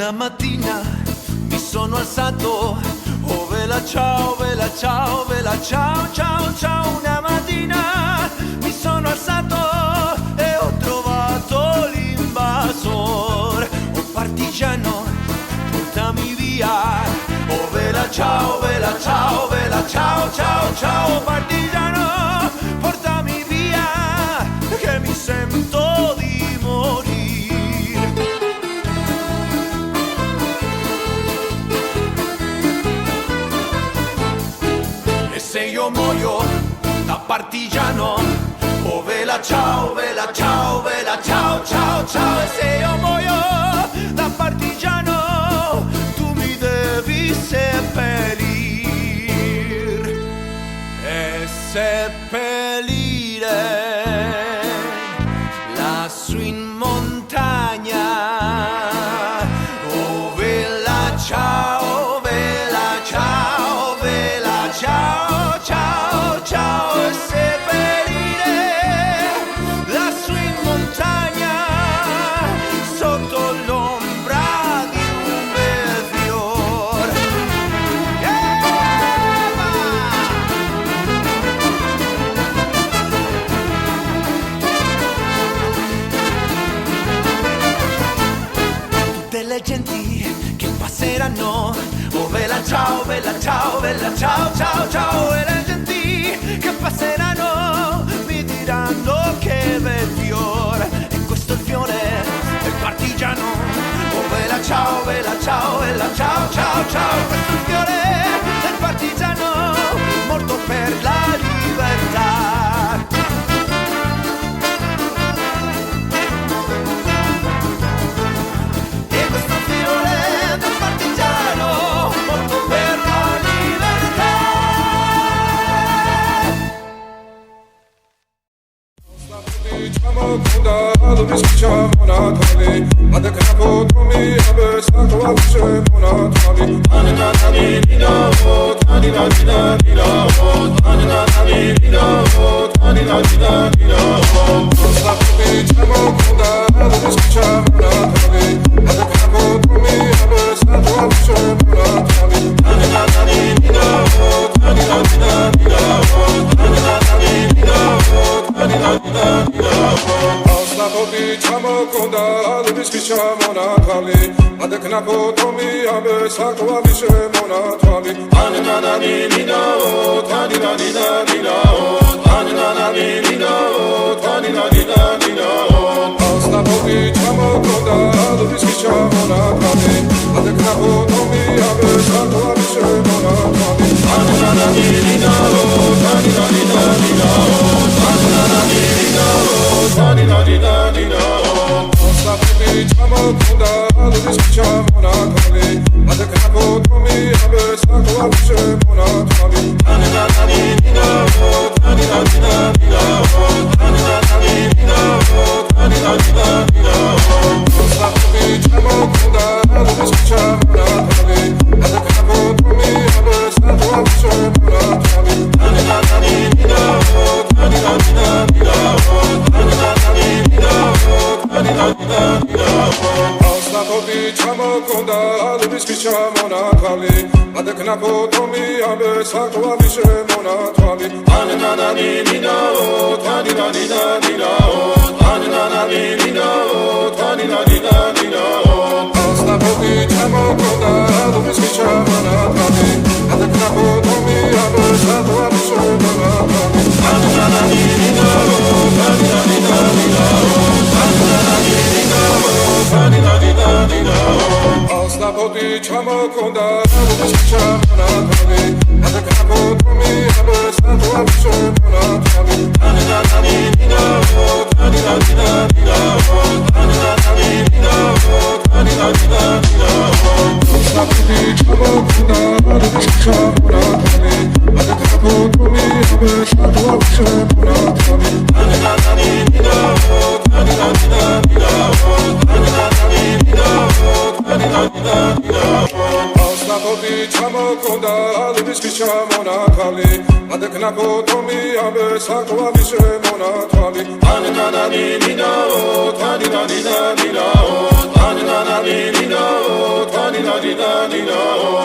Una mattina mi sono alzato, oh vela ciao, vela ciao, vela ciao, ciao, ciao. Una mattina mi sono alzato e ho trovato l'invasor. Oh partigiano, portami via, oh vela ciao, vela ciao, vela ciao, ciao, ciao. Oh partigiano, portami via, che mi sento di morire. Se io muoio da partigiano, oh vela ciao, vela ciao, vela ciao, ciao, ciao. E se io muoio da partigiano, tu mi devi seppellir e seppellire lassù in montagna. Oh vela ciao, vela ciao, vela ciao. Ciao, ciao, e seppellire lassù in montagna, sotto l'ombra di un bel fior. Tutte le genti che passeranno, oh vela ciao, vela ciao, vela ciao, ciao, ciao. E le genti che passeranno mi diranno che bel fiore. E questo è il fiore del partigiano, oh vela ciao, vela ciao, vela ciao, ciao, ciao. Questo è il fiore del partigiano morto per la libertà. Lo biscicciamo una tali, ma da capo tu mi abbia stato a luce una tali. Anna tali di nuovo, tali la di la di nuovo, Anna tali di nuovo, tali la di la di nuovo. Lo biscicciamo una, lo biscicciamo una tali, ma da capo tu mi abbia stato a luce una tali. Anna tali di nuovo, tali la di la di nuovo, Anna tali di nuovo, tali la di la di nuovo. Diciamo con da lo biscicciamo Natali, ma da knapo to mi abe sakwa bishemo Natali. Anna na ni ni na o, tani na ni na ni na o, Anna na ni ni na o, tani na ni na ni na o. Asta po diciamo con da lo biscicciamo Natali, ma da knapo to mi abe sakwa bishemo Natali. Anna na ni ni na o, tani na ni na ni na o, Anna na ni ni na o, tani na ni na ni na o. Diciamo con da lo biscicciamo Natali, ma da capo tu mi abbia stato a luce una tali. Anna tali di nuovo, tali la di la di nuovo, Anna tali di nuovo, tali la di la di nuovo. Diciamo con da lo biscicciamo Natali, ma da capo tu mi abbia stato a luce una tali. Anna tali di nuovo, tali la di la di nuovo, Anna tali di nuovo, tali la di la di nuovo. Diciamo con da lo biscicciamo Natali, ma da knapo to mi abbia stato a bishemo Natali. Anna na ni ni na o, tani na ni na ni na o, Anna na ni ni na o, tani na ni na ni na o. Diciamo con da lo biscicciamo Natali, ma da knapo to mi abbia stato a bishemo Natali. Anna na ni ni na o, tani na ni na ni na o, Anna na ni ni na o, tani na ni na ni na o. Diciamo con da lo biscicciamo Natali, ma da capo tu mi abbia stato a bishemo Natali. Anna na ni ni na o, tani na ni na ni na o, Anna na ni ni na o, tani na ni na ni na o. Diciamo con da lo biscicciamo Natali, ma da capo tu mi abbia stato a bishemo Natali. Anna na ni ni na o, tani na ni na ni na o, Anna na ni ni na o, tani na ni na ni na o. ჩამოქონდა ალიბისკი ჩამონათალი ადეკნაკო თომი აბე საკვალი შემონათალი ანანანინინაო თანინანინანინაო ანანანინინაო თანინანინანინაო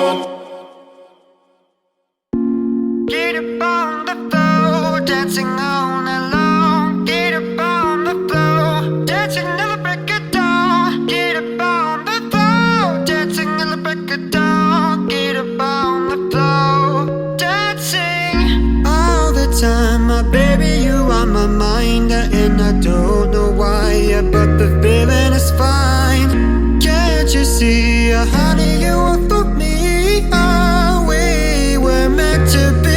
Get up on the floor, dancing all night long. Get up on the floor, dancing till the break of dawn. Get up on the floor, dancing till the break of dawn. Get up on the floor, dancing all the time. My baby, you on my mind, and I don't know why, but the feeling is fine. Can't you see, honey, you are for me? Oh, we were meant to be.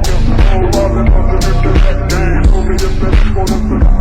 Robbing, busting into that game. Told me if that people, that's the